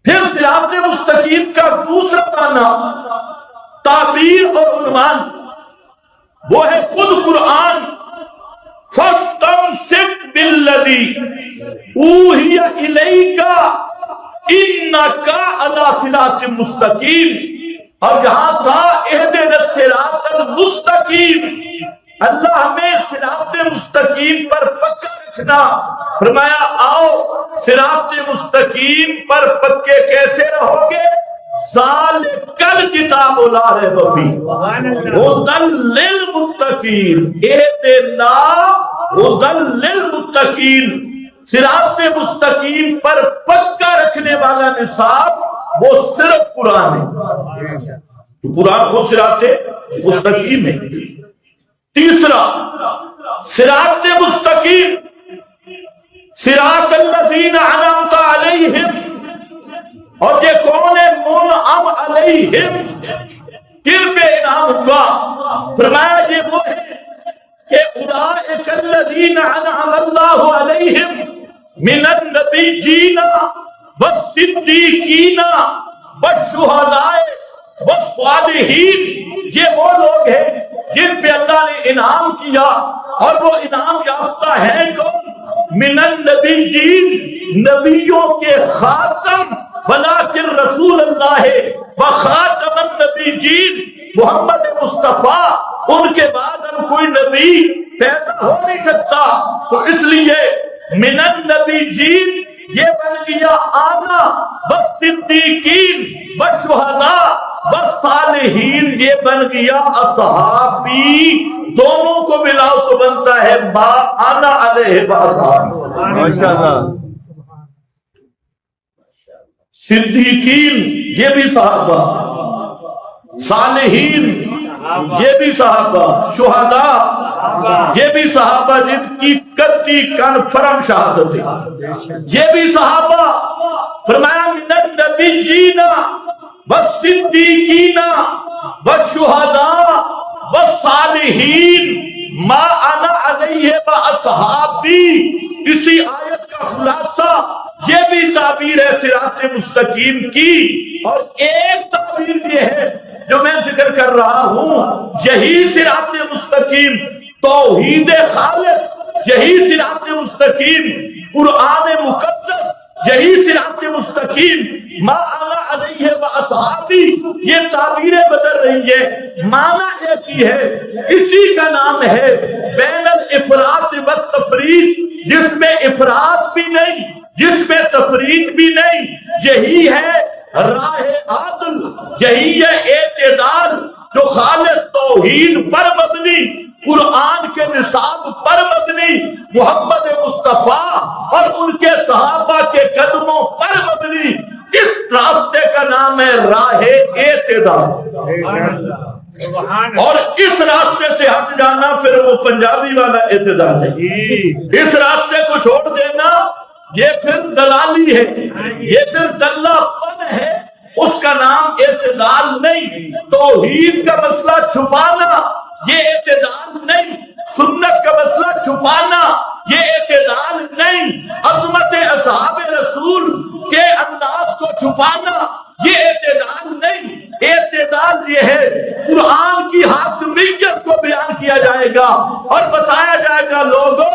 پھر صراط مستقیم کا دوسرا معنی تعبیر اور عنوان وہ ہے خود قرآن، فاستمسک بالذی اوحی الیک انک علی صراط مستقیم، اور جہاں تھا اہدنا الصراط المستقیم، اللہ ہمیں صراط مستقیم پر پکا رکھنا۔ فرمایا آؤ صراط مستقیم پر پکے کیسے رہو گے؟ ذالکل کتاب لا ریب فیہ ھدی للمتقین، اہدنا ھدی للمتقین، صراط مستقیم پر پکا رکھنے والا نصاب وہ صرف قرآن ہے، تو قرآن خود صراط مستقیم ہے۔ تیسرا صراط مستقیم، صراط الذین انعمت علیہم، اور یہ کون ہے؟ منعم علیہم، کن پہ انعام ہوا؟ فرمایا یہ وہ ہے کہ اولئک الذین انعم اللہ علیہم من النبیین والصدیقین والشہداء والصالحین، یہ وہ لوگ ہیں جن پہ اللہ نے انعام کیا، اور وہ انعام یافتہ ہیں کون؟ من النبیین، نبیوں کے خاتم، ولیکن رسول اللہ وخاتم النبیین، محمد مصطفیٰ، ان کے بعد اب کوئی نبی پیدا ہو نہیں سکتا، تو اس لیے من النبیین یہ بن گیا آنا، والصدیقین والشہداء والصالحین یہ بن گیا اصحابی، دونوں کو ملاؤ تو بنتا ہے ما انا علیہ واصحابی۔ ماشاءاللہ۔ صدیقین یہ بھی صحابہ، صالحین یہ بھی صحابہ، شہداء یہ بھی صحابہ جن کی قطعی کنفرم شہادت ہے، یہ بھی صحابہ۔ فرمایا من النبیین والصدیقین والشہداء والصالحین ما انا علیہ واصحابی۔ اسی آیت کا خلاصہ یہ بھی تعبیر ہے صراط مستقیم کی، اور ایک تعبیر یہ ہے جو میں ذکر کر رہا ہوں، یہی صراط مستقیم توحید خالق، یہی صراط مستقیم قرآن مقدس، یہی صراط مستقیم ما انا علیہ واصحابی، یہ تعبیریں بدل رہی ہے، معنی ایک ہی ہے، اسی کا نام ہے بین الافراط والتفریط، جس میں افراط بھی نہیں، جس میں تفریط بھی نہیں، یہی ہے راہ عادل، یہی ہے اعتدال، جو خالص توحید پر مبنی، قرآن کے نصاب پر مبنی، محمد مصطفیٰ اور ان کے صحابہ کے قدموں پر مبنی، اس راستے کا نام ہے راہ اعتدال۔ اور اس راستے سے ہٹ جانا پھر وہ پنجابی والا اعتدال ہے، اس راستے کو چھوڑ دینا یہ پھر دلالی ہے، یہ پھر دلہ پن ہے، اس کا نام اعتدال نہیں۔ توحید کا مسئلہ چھپانا یہ اعتدال نہیں، سنت کا مسئلہ چھپانا یہ اعتدال نہیں، عظمت اصحاب رسول کے انداز کو چھپانا یہ اعتدال نہیں۔ اعتدال یہ ہے قرآن کی حاکمیت کو بیان کیا جائے گا اور بتایا جائے گا لوگوں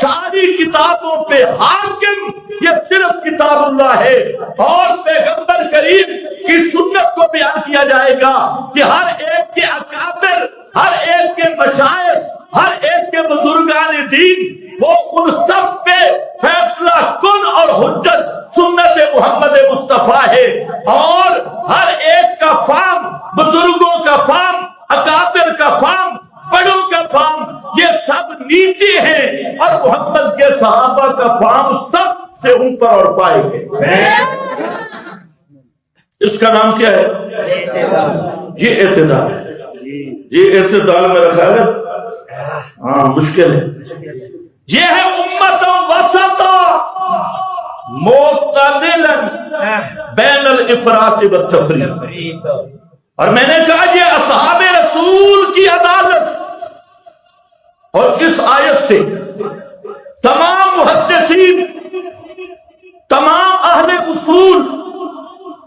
ساری کتابوں پہ حاکم یہ صرف کتاب اللہ ہے، اور پیغمبر کریم کی سنت کو بیان کیا جائے گا کہ ہر ایک کے اکابر، ہر ایک کے مشائخ، ہر ایک کے بزرگان دین، وہ ان سب پہ فیصلہ کن اور حجت سنت محمد مصطفیٰ ہے، اور ہر ایک کا فام، بزرگوں کا فام، اکابر کا فام، بڑوں کا فام، یہ سب نیچے ہیں، اور محمد کے صحابہ کا فام سب سے اوپر اور پائے گئے۔ اس کا نام کیا ہے؟ یہ اعتدال ہے۔ یہ اعتدال میرا خیال ہے مشکل ہے۔ یہ ہے امت وسطا معتدلا بین الافراط والتفریط، اور میں نے کہا یہ اصحاب رسول کی عدالت، اور اس آیت سے تمام محدثین، تمام اہل اصول،